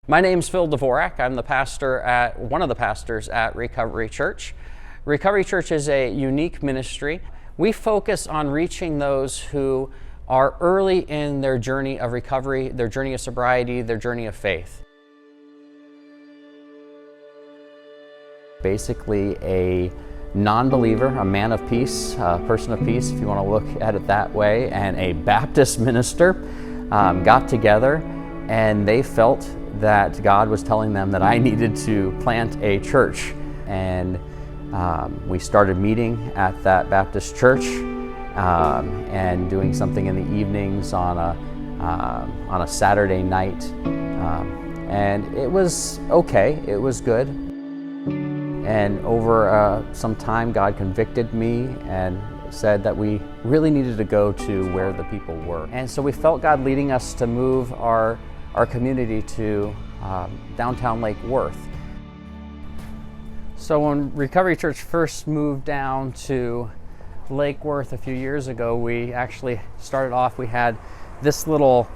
My name's Phil Dvorak. I'm one of the pastors at Recovery Church. Recovery Church is a unique ministry. We focus on reaching those who are early in their journey of recovery, their journey of sobriety, their journey of faith. Basically a non-believer, a man of peace, a person of peace, if you want to look at it that way, and a Baptist minister got together, and they felt that God was telling them that I needed to plant a church. And we started meeting at that Baptist church and doing something in the evenings on a Saturday night. And it was okay, it was good. And over some time, God convicted me and said that we really needed to go to where the people were. And so we felt God leading us to move our community to downtown Lake Worth. So when Recovery Church first moved down to Lake Worth a few years ago, we actually started off, we had this little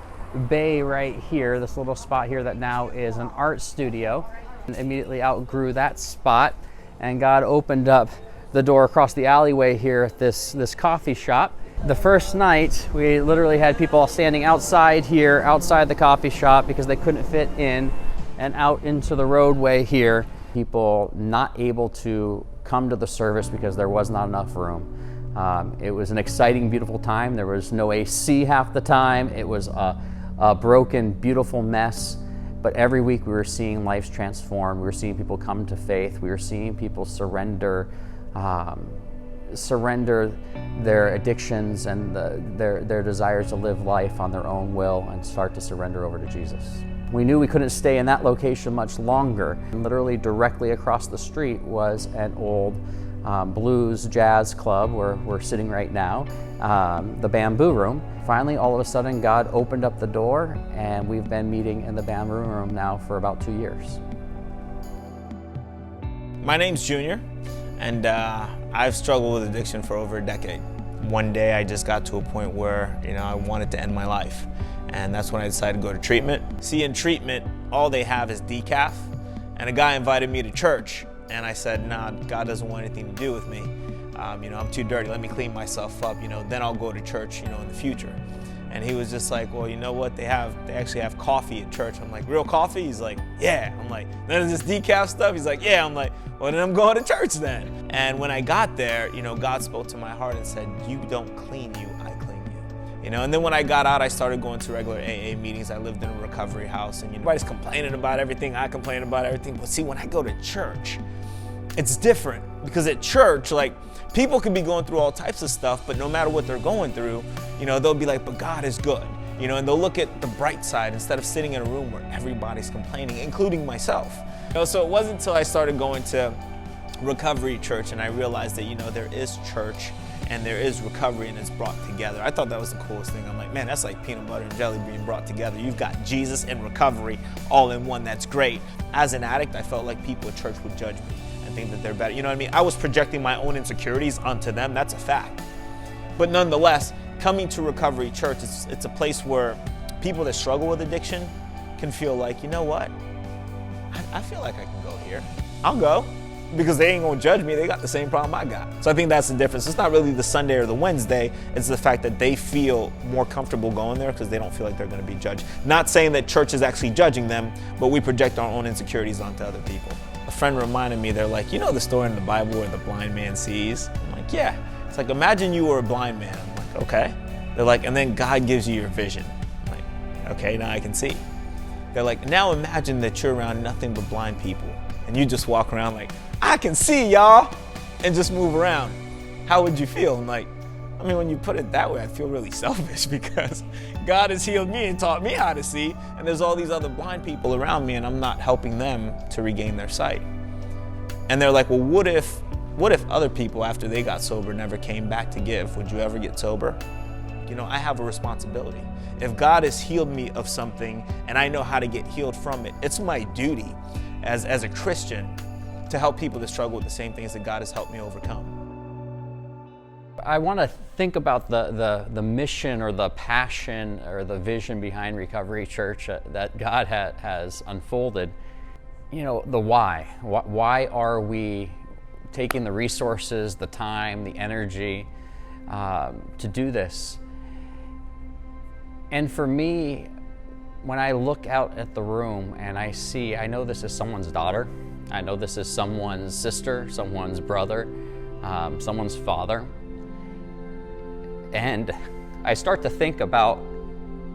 bay right here, this little spot here that now is an art studio. And immediately outgrew that spot, and God opened up the door across the alleyway here at this coffee shop. The first night, we literally had people standing outside here, outside the coffee shop, because they couldn't fit in and out into the roadway here. People not able to come to the service because there was not enough room. It was an exciting, beautiful time. There was no AC half the time. It was a broken, beautiful mess. But every week we were seeing lives transformed. We were seeing people come to faith. We were seeing people surrender their addictions and their desires to live life on their own will and start to surrender over to Jesus. We knew we couldn't stay in that location much longer. And literally directly across the street was an old blues jazz club where we're sitting right now, the Bamboo Room. Finally, all of a sudden, God opened up the door, and we've been meeting in the Bamboo Room now for about 2 years. My name's Junior, and I've struggled with addiction for over a decade. One day, I just got to a point where, I wanted to end my life, and that's when I decided to go to treatment. See, in treatment, all they have is decaf, and a guy invited me to church, and I said, nah, God doesn't want anything to do with me. I'm too dirty, let me clean myself up, then I'll go to church, in the future. And he was just like, well, you know what, they actually have coffee at church. I'm like, real coffee? He's like, yeah. I'm like, then is this decaf stuff? He's like, yeah. I'm like, well, then I'm going to church then. And when I got there, God spoke to my heart and said, you don't clean you, I clean you. And then when I got out, I started going to regular AA meetings. I lived in a recovery house, and everybody's complaining about everything. I complain about everything. But see, when I go to church, it's different, because at church, people can be going through all types of stuff, but no matter what they're going through, they'll be like, but God is good, and they'll look at the bright side instead of sitting in a room where everybody's complaining, including myself. So it wasn't until I started going to Recovery Church and I realized that, there is church and there is recovery and it's brought together. I thought that was the coolest thing. I'm like, man, that's like peanut butter and jelly being brought together. You've got Jesus and recovery all in one. That's great. As an addict, I felt like people at church would judge me and think that they're better. You know what I mean? I was projecting my own insecurities onto them. That's a fact. But nonetheless, coming to Recovery Church, it's a place where people that struggle with addiction can feel like, you know what? I feel like I can go here. I'll go, because they ain't gonna judge me. They got the same problem I got. So I think that's the difference. It's not really the Sunday or the Wednesday. It's the fact that they feel more comfortable going there because they don't feel like they're gonna be judged. Not saying that church is actually judging them, but we project our own insecurities onto other people. A friend reminded me, they're like, the story in the Bible where the blind man sees? I'm like, yeah. It's like, imagine you were a blind man. I'm like, okay. They're like, and then God gives you your vision. I'm like, okay, now I can see. They're like, now imagine that you're around nothing but blind people, and you just walk around like, I can see, y'all, and just move around. How would you feel? I'm like, when you put it that way, I feel really selfish, because God has healed me and taught me how to see, and there's all these other blind people around me, and I'm not helping them to regain their sight. And they're like, well, what if other people, after they got sober, never came back to give? Would you ever get sober? I have a responsibility. If God has healed me of something and I know how to get healed from it, it's my duty as a Christian to help people that struggle with the same things that God has helped me overcome. I want to think about the mission or the passion or the vision behind Recovery Church that God has unfolded. You know, the why. Why are we taking the resources, the time, the energy to do this? And for me, when I look out at the room and I know this is someone's daughter, I know this is someone's sister, someone's brother, someone's father. And I start to think about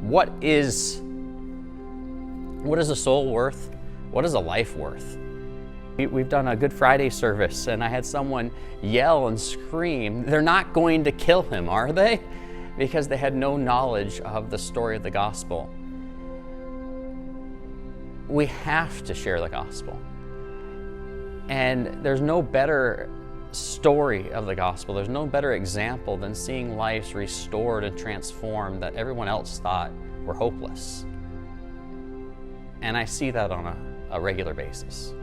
what is a soul worth? What is a life worth? We've done a Good Friday service and I had someone yell and scream, they're not going to kill him, are they? Because they had no knowledge of the story of the gospel. We have to share the gospel. And there's no better story of the gospel, there's no better example than seeing lives restored and transformed that everyone else thought were hopeless. And I see that on a regular basis.